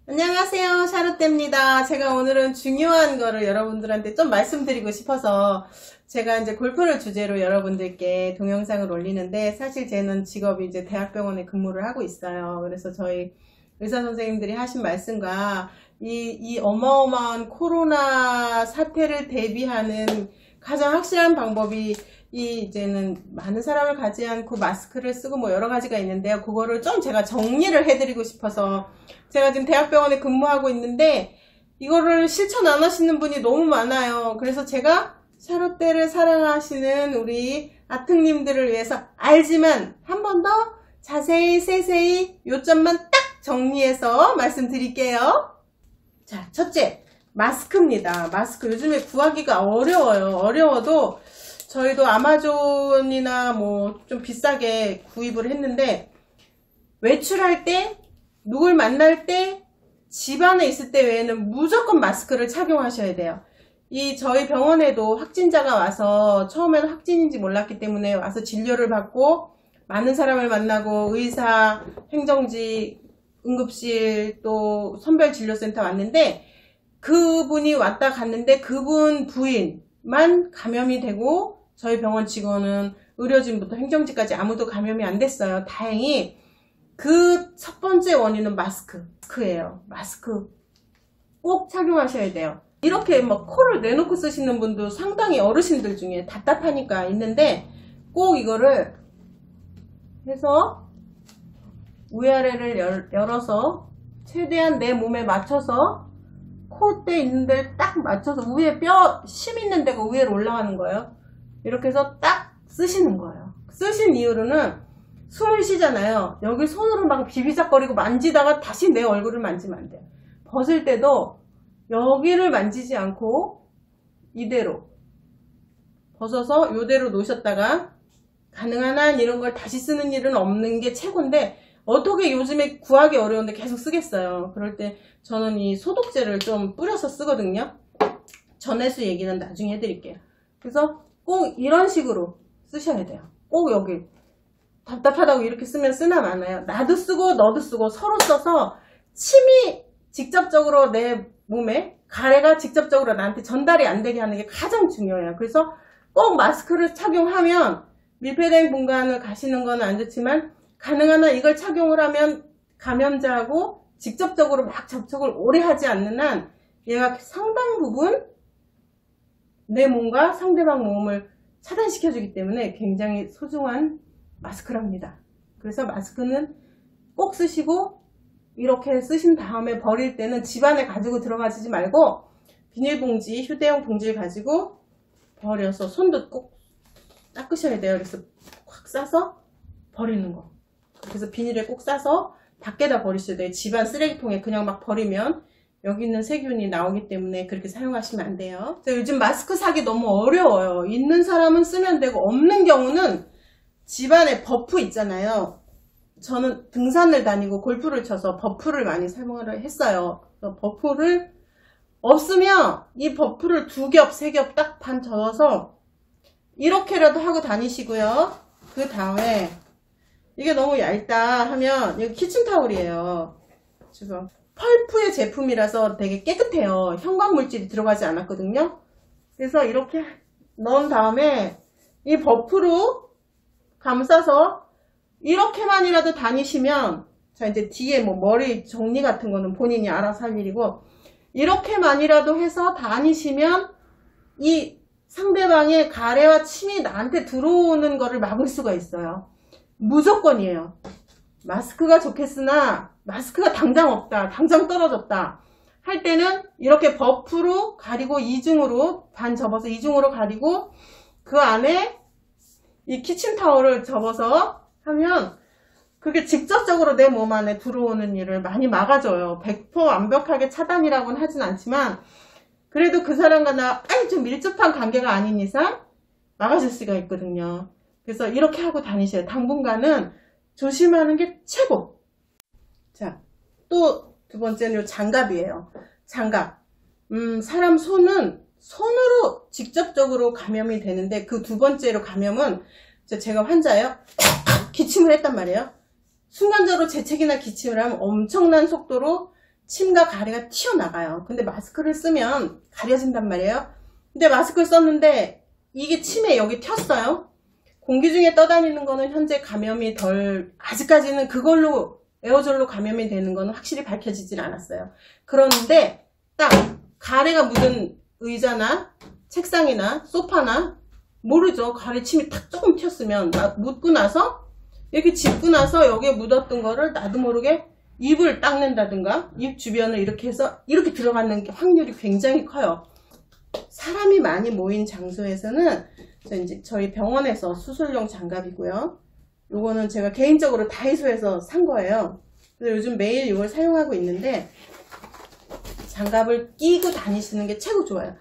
안녕하세요, 샤롯데입니다. 제가 오늘은 중요한 거를 여러분들한테 좀 말씀드리고 싶어서 제가 이제 골프를 주제로 여러분들께 동영상을 올리는데, 사실 저는 직업이 이제 대학병원에 근무를 하고 있어요. 그래서 저희 의사 선생님들이 하신 말씀과 이 어마어마한 코로나 사태를 대비하는 가장 확실한 방법이 이제는 많은 사람을 가지 않고 마스크를 쓰고 뭐 여러 가지가 있는데요. 그거를 좀 제가 정리를 해드리고 싶어서, 제가 지금 대학병원에 근무하고 있는데 이거를 실천 안 하시는 분이 너무 많아요. 그래서 제가 샤롯데를 사랑하시는 우리 아특님들을 위해서 알지만 한 번 더 자세히 세세히 요점만 딱 정리해서 말씀드릴게요. 자, 첫째, 마스크입니다. 마스크 요즘에 구하기가 어려워요. 어려워도 저희도 아마존이나 뭐 좀 비싸게 구입을 했는데, 외출할 때, 누굴 만날 때, 집안에 있을 때 외에는 무조건 마스크를 착용하셔야 돼요. 저희 병원에도 확진자가 와서 처음에는 확진인지 몰랐기 때문에 와서 진료를 받고 많은 사람을 만나고 의사, 행정직, 응급실 또 선별진료센터 왔는데, 그분이 왔다 갔는데 그분 부인만 감염이 되고 저희 병원 직원은 의료진부터 행정직까지 아무도 감염이 안 됐어요. 다행히. 그 첫 번째 원인은 마스크예요. 마스크 꼭 착용하셔야 돼요. 이렇게 막 코를 내놓고 쓰시는 분도 상당히 어르신들 중에 답답하니까 있는데, 꼭 이거를 해서 위아래를 열어서 최대한 내 몸에 맞춰서 콧대 있는 데를 딱 맞춰서 위에 심 있는 데가 위로 올라가는 거예요. 이렇게 해서 딱 쓰시는 거예요. 쓰신 이후로는 숨을 쉬잖아요. 여기 손으로 막 비비작거리고 만지다가 다시 내 얼굴을 만지면 안 돼요. 벗을 때도 여기를 만지지 않고 이대로 벗어서 이대로 놓으셨다가, 가능한 한 이런 걸 다시 쓰는 일은 없는 게 최고인데, 어떻게 요즘에 구하기 어려운데 계속 쓰겠어요. 그럴 때 저는 이 소독제를 좀 뿌려서 쓰거든요. 전해수 얘기는 나중에 해드릴게요. 그래서 꼭 이런 식으로 쓰셔야 돼요. 꼭 여기 답답하다고 이렇게 쓰면 쓰나 마나요. 나도 쓰고 너도 쓰고 서로 써서 침이 직접적으로 내 몸에, 가래가 직접적으로 나한테 전달이 안 되게 하는 게 가장 중요해요. 그래서 꼭 마스크를 착용하면, 밀폐된 공간을 가시는 건 안 좋지만 가능한 한 이걸 착용을 하면 감염자하고 직접적으로 막 접촉을 오래 하지 않는 한 얘가 상당 부분 내 몸과 상대방 몸을 차단시켜주기 때문에 굉장히 소중한 마스크랍니다. 그래서 마스크는 꼭 쓰시고, 이렇게 쓰신 다음에 버릴 때는 집안에 가지고 들어가지 말고 비닐봉지, 휴대용 봉지를 가지고 버려서 손도 꼭 닦으셔야 돼요. 그래서 확 싸서 버리는 거. 그래서 비닐에 꼭 싸서 밖에다 버리셔야 돼요. 집안 쓰레기통에 그냥 막 버리면 여기 있는 세균이 나오기 때문에 그렇게 사용하시면 안 돼요. 요즘 마스크 사기 너무 어려워요. 있는 사람은 쓰면 되고, 없는 경우는 집안에 버프 있잖아요. 저는 등산을 다니고 골프를 쳐서 버프를 많이 사용을 했어요. 그래서 버프를 없으면 이 버프를 2겹, 3겹 딱 반 접어서 이렇게라도 하고 다니시고요. 그 다음에 이게 너무 얇다 하면, 여기 키친타올이에요. 지금 펄프의 제품이라서 되게 깨끗해요. 형광물질이 들어가지 않았거든요. 그래서 이렇게 넣은 다음에 이 버프로 감싸서 이렇게만이라도 다니시면, 자 이제 뒤에 뭐 머리 정리 같은 거는 본인이 알아서 할 일이고, 이렇게만이라도 해서 다니시면 이 상대방의 가래와 침이 나한테 들어오는 거를 막을 수가 있어요. 무조건이에요. 마스크가 좋겠으나 마스크가 당장 없다, 당장 떨어졌다 할 때는 이렇게 버프로 가리고, 이중으로 반 접어서 이중으로 가리고 그 안에 이 키친타올을 접어서 하면 그게 직접적으로 내 몸 안에 들어오는 일을 많이 막아줘요. 100% 완벽하게 차단이라고는 하진 않지만 그래도 그 사람과 나 좀 밀접한 관계가 아닌 이상 막아줄 수가 있거든요. 그래서 이렇게 하고 다니셔요. 당분간은 조심하는 게 최고. 자, 또 두 번째는 요 장갑이에요. 장갑. 사람 손은 손으로 직접적으로 감염이 되는데, 그 두 번째로 감염은, 제가 환자예요. 기침을 했단 말이에요. 순간적으로 재채기나 기침을 하면 엄청난 속도로 침과 가래가 튀어나가요. 근데 마스크를 쓰면 가려진단 말이에요. 근데 마스크를 썼는데 이게 침에 여기 튀었어요. 공기 중에 떠다니는 거는 현재 감염이 아직까지는 그걸로 에어졸로 감염이 되는 거는 확실히 밝혀지진 않았어요. 그런데 딱 가래가 묻은 의자나 책상이나 소파나 모르죠. 가래 침이 탁 조금 튀었으면 묻고 나서 이렇게 짚고 나서 여기에 묻었던 거를 나도 모르게 입을 닦는다든가 입 주변을 이렇게 해서 이렇게 들어가는 확률이 굉장히 커요. 사람이 많이 모인 장소에서는 이제 저희 병원에서 수술용 장갑이고요. 요거는 제가 개인적으로 다이소에서 산 거예요. 그래서 요즘 매일 이걸 사용하고 있는데 장갑을 끼고 다니시는 게 최고 좋아요.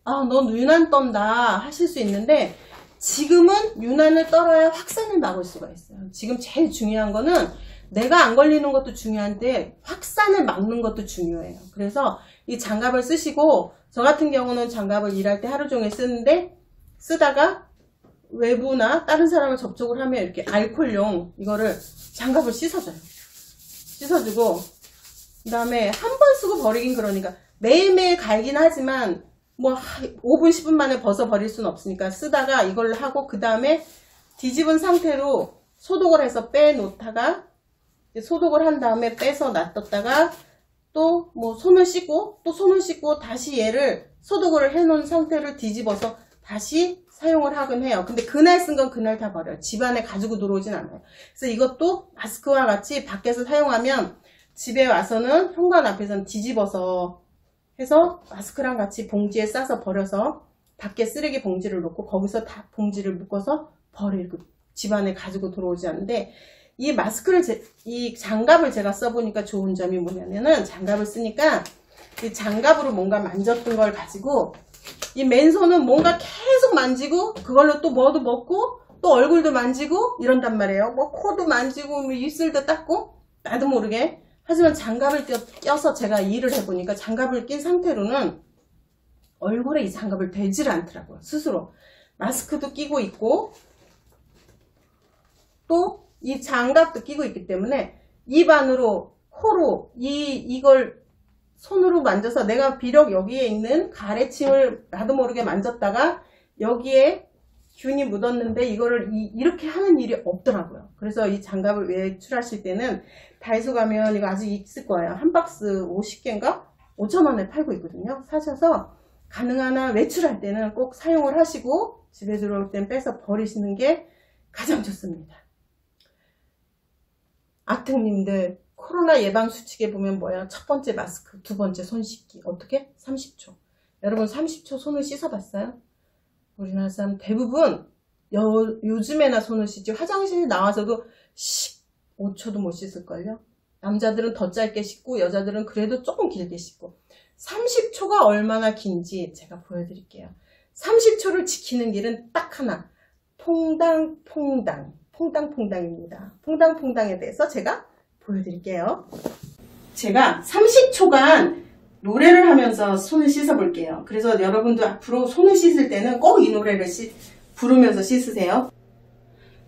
아, 넌 유난 떤다 하실 수 있는데 지금은 유난을 떨어야 확산을 막을 수가 있어요. 지금 제일 중요한 거는 내가 안 걸리는 것도 중요한데 확산을 막는 것도 중요해요. 그래서 이 장갑을 쓰시고 저 같은 경우는 장갑을 일할 때 하루 종일 쓰는데 쓰다가 외부나 다른 사람을 접촉을 하면 이렇게 알코올용 이거를 장갑을 씻어줘요. 씻어주고 그 다음에 한 번 쓰고 버리긴 그러니까 매일매일 갈긴 하지만 뭐 5분 10분 만에 벗어 버릴 수는 없으니까 쓰다가 이걸로 하고 그 다음에 뒤집은 상태로 소독을 해서 빼놓다가 소독을 한 다음에 빼서 놔뒀다가 또 뭐 손을 씻고 또 손을 씻고 다시 얘를 소독을 해놓은 상태를 뒤집어서 다시 사용을 하긴 해요. 근데 그날 쓴 건 그날 다 버려요. 집안에 가지고 들어오진 않아요. 그래서 이것도 마스크와 같이 밖에서 사용하면 집에 와서는 현관 앞에서는 뒤집어서 해서 마스크랑 같이 봉지에 싸서 버려서 밖에 쓰레기 봉지를 놓고 거기서 다 봉지를 묶어서 버리고 집안에 가지고 들어오지 않는데 이 마스크를 이 장갑을 제가 써보니까 좋은 점이 뭐냐면은 장갑을 쓰니까 이 장갑으로 뭔가 만졌던 걸 가지고 이 맨손은 뭔가 계속 만지고 그걸로 또 뭐도 먹고 또 얼굴도 만지고 이런단 말이에요. 뭐 코도 만지고 뭐 입술도 닦고 나도 모르게. 하지만 장갑을 껴서 제가 일을 해보니까 장갑을 낀 상태로는 얼굴에 이 장갑을 대질 않더라고요. 스스로. 마스크도 끼고 있고 또 이 장갑도 끼고 있기 때문에 입 안으로 코로 이걸 손으로 만져서 내가 비록 여기에 있는 가래침을 나도 모르게 만졌다가 여기에 균이 묻었는데 이거를 이렇게 하는 일이 없더라고요. 그래서 이 장갑을 외출하실 때는 다이소 가면 이거 아직 있을 거예요. 한 박스 50개인가? 5,000원에 팔고 있거든요. 사셔서 가능한 한 외출할 때는 꼭 사용을 하시고 집에 들어올 땐 빼서 버리시는 게 가장 좋습니다. 아트님들 코로나 예방수칙에 보면 뭐야? 첫 번째 마스크, 두 번째 손 씻기. 어떻게? 30초. 여러분 30초 손을 씻어봤어요? 우리나라 사람 대부분 요즘에나 손을 씻지 화장실에 나와서도 5초도 못 씻을걸요? 남자들은 더 짧게 씻고 여자들은 그래도 조금 길게 씻고 30초가 얼마나 긴지 제가 보여드릴게요. 30초를 지키는 길은 딱 하나. 퐁당퐁당. 퐁당퐁당입니다. 퐁당퐁당에 대해서 제가 보여드릴게요. 제가 30초간 노래를 하면서 손을 씻어 볼게요. 그래서 여러분도 앞으로 손을 씻을 때는 꼭 이 노래를 부르면서 씻으세요.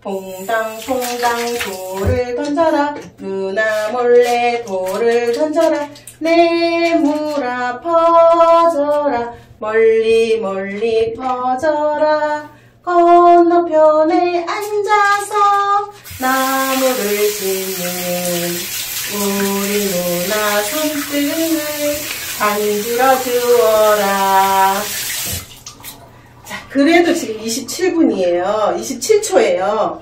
퐁당퐁당 돌을 던져라 누나 몰래 돌을 던져라 내물아 퍼져라 멀리 멀리 퍼져라 건너편에 앉아서 나무를 씻는 우리 누나 손등을 간지러 주어라. 자, 그래도 지금 27분이에요. 27초예요.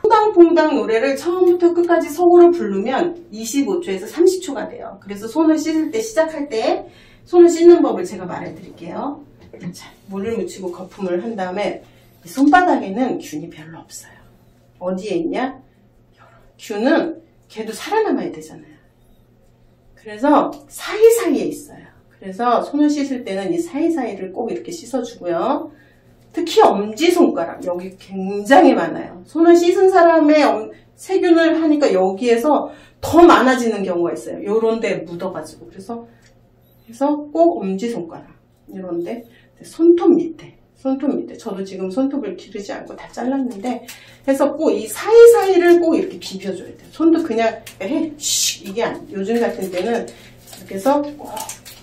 퐁당퐁당 노래를 처음부터 끝까지 속으로 부르면 25초에서 30초가 돼요. 그래서 손을 씻을 때 시작할 때 손을 씻는 법을 제가 말해드릴게요. 자, 물을 묻히고 거품을 한 다음에 손바닥에는 균이 별로 없어요. 어디에 있냐? 균은 걔도 살아남아야 되잖아요. 그래서 사이사이에 있어요. 그래서 손을 씻을 때는 이 사이사이를 꼭 이렇게 씻어주고요. 특히 엄지손가락 여기 굉장히 많아요. 손을 씻은 사람의 세균을 하니까 여기에서 더 많아지는 경우가 있어요. 요런 데 묻어가지고 그래서 꼭 엄지손가락 이런데 손톱 손톱 밑에. 저도 지금 손톱을 기르지 않고 다 잘랐는데 해서 꼭 이 사이사이를 꼭 이렇게 비벼줘야 돼요. 손톱 그냥 이게 요즘 같은 때는 이렇게 해서 꼭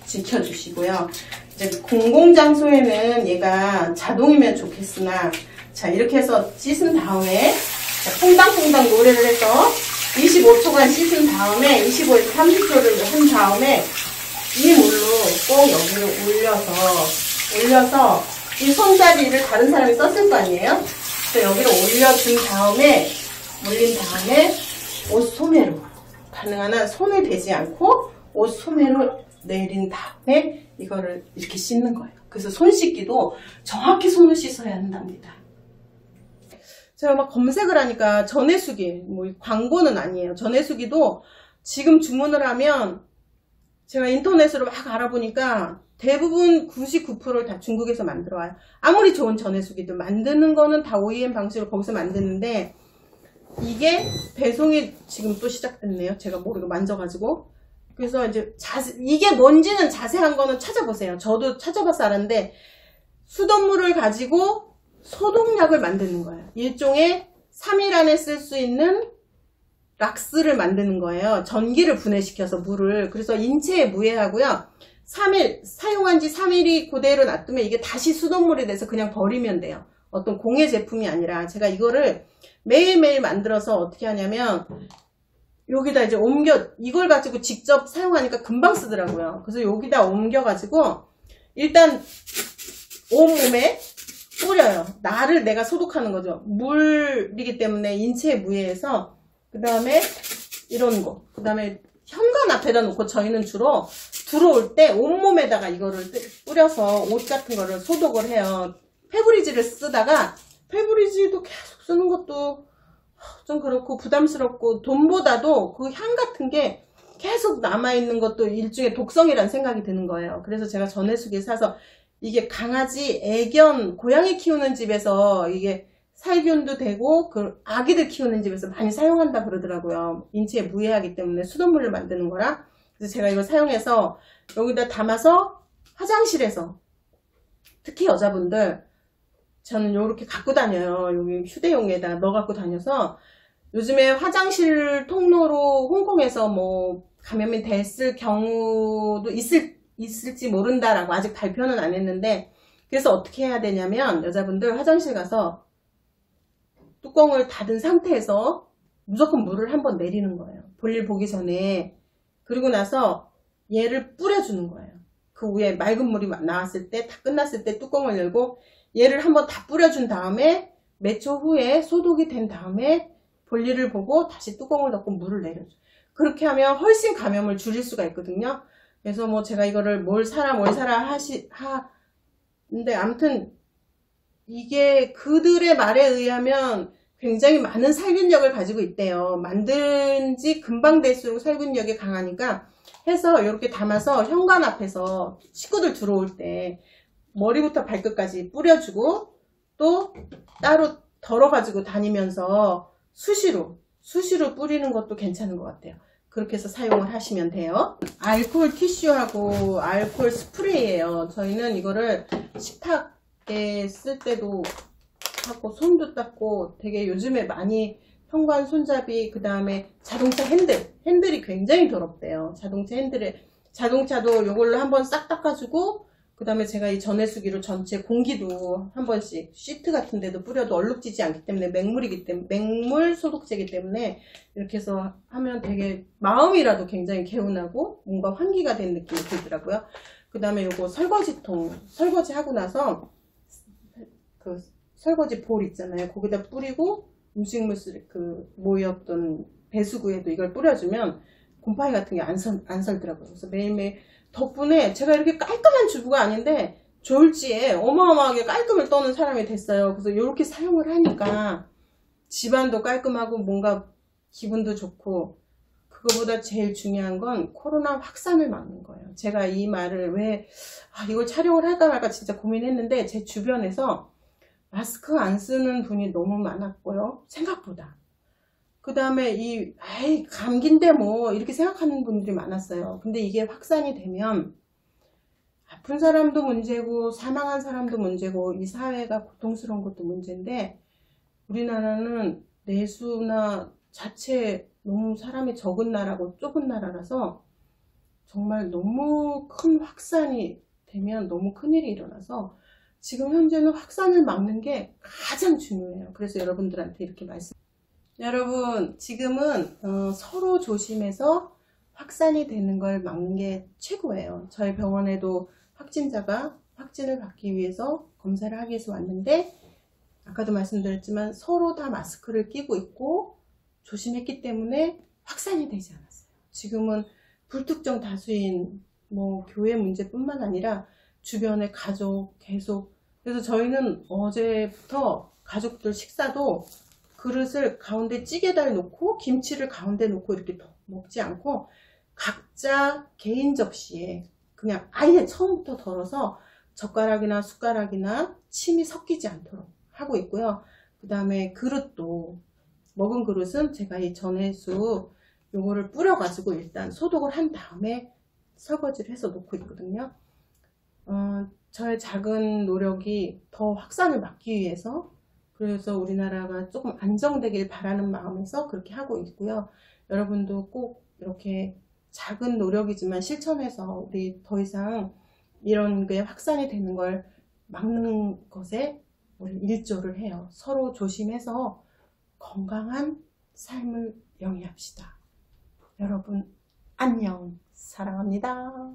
지켜주시고요. 이제 공공장소에는 얘가 자동이면 좋겠으나, 자, 이렇게 해서 씻은 다음에, 자, 퐁당퐁당 노래를 해서 25초간 씻은 다음에 25에서 30초를 한 다음에 이 물로 꼭 여기를 올려서 이 손잡이를 다른 사람이 썼을 거 아니에요? 그래서 여기를 올린 다음에 옷 소매로, 가능한 한 손을 대지 않고 옷 소매로 내린 다음에 이거를 이렇게 씻는 거예요. 그래서 손 씻기도 정확히 손을 씻어야 한답니다. 제가 막 검색을 하니까 전해수기, 뭐 광고는 아니에요. 전해수기도 지금 주문을 하면 제가 인터넷으로 막 알아보니까 대부분 99%를 다 중국에서 만들어 와요. 아무리 좋은 전해수기도 만드는 거는 다 OEM 방식으로 거기서 만드는데, 이게 배송이 지금 또 시작됐네요. 제가 모르고 만져가지고. 그래서 이제 이게 뭔지는 자세한 거는 찾아보세요. 저도 찾아봐서 알았는데, 수돗물을 가지고 소독약을 만드는 거예요. 일종의 3일 안에 쓸 수 있는 락스를 만드는 거예요. 전기를 분해시켜서 물을. 그래서 인체에 무해하고요. 3일, 사용한 지 3일이 그대로 놔두면 이게 다시 수돗물이 돼서 그냥 버리면 돼요. 어떤 공예 제품이 아니라, 제가 이거를 매일매일 만들어서 어떻게 하냐면 여기다 이제 이걸 가지고 직접 사용하니까 금방 쓰더라고요. 그래서 여기다 옮겨가지고 일단 온몸에 뿌려요. 나를 내가 소독하는 거죠. 물이기 때문에 인체에 무해해서. 그 다음에 이런 거. 그 다음에 현관 앞에다 놓고 저희는 주로 들어올 때 온몸에다가 이거를 뿌려서 옷 같은 거를 소독을 해요. 페브리즈를 쓰다가, 페브리즈도 계속 쓰는 것도 좀 그렇고 부담스럽고, 돈보다도 그 향 같은 게 계속 남아있는 것도 일종의 독성이라는 생각이 드는 거예요. 그래서 제가 전해수기 사서, 이게 강아지, 애견, 고양이 키우는 집에서 이게 살균도 되고, 그 아기들 키우는 집에서 많이 사용한다 그러더라고요. 인체에 무해하기 때문에 수돗물을 만드는 거라. 그래서 제가 이거 사용해서 여기다 담아서 화장실에서, 특히 여자분들, 저는 요렇게 갖고 다녀요. 여기 휴대용에다 넣어 갖고 다녀서, 요즘에 화장실 통로로 홍콩에서 뭐 감염이 됐을 경우도 있을지 모른다라고 아직 발표는 안 했는데, 그래서 어떻게 해야 되냐면 여자분들 화장실 가서 뚜껑을 닫은 상태에서 무조건 물을 한번 내리는 거예요. 볼일 보기 전에. 그리고 나서 얘를 뿌려주는 거예요. 그 위에 맑은 물이 나왔을 때, 다 끝났을 때 뚜껑을 열고 얘를 한번 다 뿌려준 다음에 몇 초 후에 소독이 된 다음에 볼일을 보고 다시 뚜껑을 닫고 물을 내려줘요. 그렇게 하면 훨씬 감염을 줄일 수가 있거든요. 그래서 뭐 제가 이거를 뭘 사라 근데 아무튼 이게 그들의 말에 의하면 굉장히 많은 살균력을 가지고 있대요. 만든 지 금방 될수록 살균력이 강하니까 해서 이렇게 담아서 현관 앞에서 식구들 들어올 때 머리부터 발끝까지 뿌려주고, 또 따로 덜어가지고 다니면서 수시로 뿌리는 것도 괜찮은 것 같아요. 그렇게 해서 사용을 하시면 돼요. 알코올 티슈하고 알코올 스프레이예요. 저희는 이거를 식탁에 쓸 때도 하고 손도 닦고, 되게 요즘에 많이 현관 손잡이, 그 다음에 자동차 핸들이 굉장히 더럽대요. 자동차도 이걸로 한번 싹 닦아주고, 그 다음에 제가 이 전해수기로 전체 공기도 한 번씩 시트 같은 데도 뿌려도 얼룩지지 않기 때문에, 맹물 소독제이기 때문에 이렇게 해서 하면 되게 마음이라도 굉장히 개운하고 뭔가 환기가 된 느낌이 들더라고요. 그 다음에 요거 설거지 하고 나서 그 설거지 볼 있잖아요. 거기다 뿌리고 음식물 모였던 배수구에도 이걸 뿌려주면 곰팡이 같은 게 안 설더라고요. 그래서 매일매일 덕분에 제가 이렇게 깔끔한 주부가 아닌데 졸지에 어마어마하게 깔끔을 떠는 사람이 됐어요. 그래서 이렇게 사용을 하니까 집안도 깔끔하고 뭔가 기분도 좋고, 그거보다 제일 중요한 건 코로나 확산을 막는 거예요. 제가 이 말을 왜 이걸 촬영을 할까 말까 진짜 고민했는데, 제 주변에서 마스크 안 쓰는 분이 너무 많았고요. 생각보다. 그 다음에 감기인데 뭐 이렇게 생각하는 분들이 많았어요. 근데 이게 확산이 되면 아픈 사람도 문제고 사망한 사람도 문제고 이 사회가 고통스러운 것도 문제인데, 우리나라는 내수나 자체 너무 사람이 적은 나라고 좁은 나라라서 정말 너무 큰 확산이 되면 너무 큰일이 일어나서 지금 현재는 확산을 막는 게 가장 중요해요. 그래서 여러분들한테 이렇게 여러분, 지금은 서로 조심해서 확산이 되는 걸 막는 게 최고예요. 저희 병원에도 확진자가 확진을 받기 위해서 검사를 하기 위해서 왔는데, 아까도 말씀드렸지만 서로 다 마스크를 끼고 있고 조심했기 때문에 확산이 되지 않았어요. 지금은 불특정 다수인 교회 문제뿐만 아니라 주변의 가족 계속, 그래서 저희는 어제부터 가족들 식사도 그릇을 가운데 찌개달 놓고 김치를 가운데 놓고 이렇게 먹지 않고 각자 개인 접시에 그냥 아예 처음부터 덜어서 젓가락이나 숟가락이나 침이 섞이지 않도록 하고 있고요. 그 다음에 그릇도, 먹은 그릇은 제가 이 전해수 요거를 뿌려 가지고 일단 소독을 한 다음에 설거지를 해서 놓고 있거든요. 저의 작은 노력이 더 확산을 막기 위해서, 그래서 우리나라가 조금 안정되길 바라는 마음에서 그렇게 하고 있고요. 여러분도 꼭 이렇게 작은 노력이지만 실천해서 우리 더 이상 이런 게 확산이 되는 걸 막는 것에 우리 일조를 해요. 서로 조심해서 건강한 삶을 영위합시다. 여러분 안녕, 사랑합니다.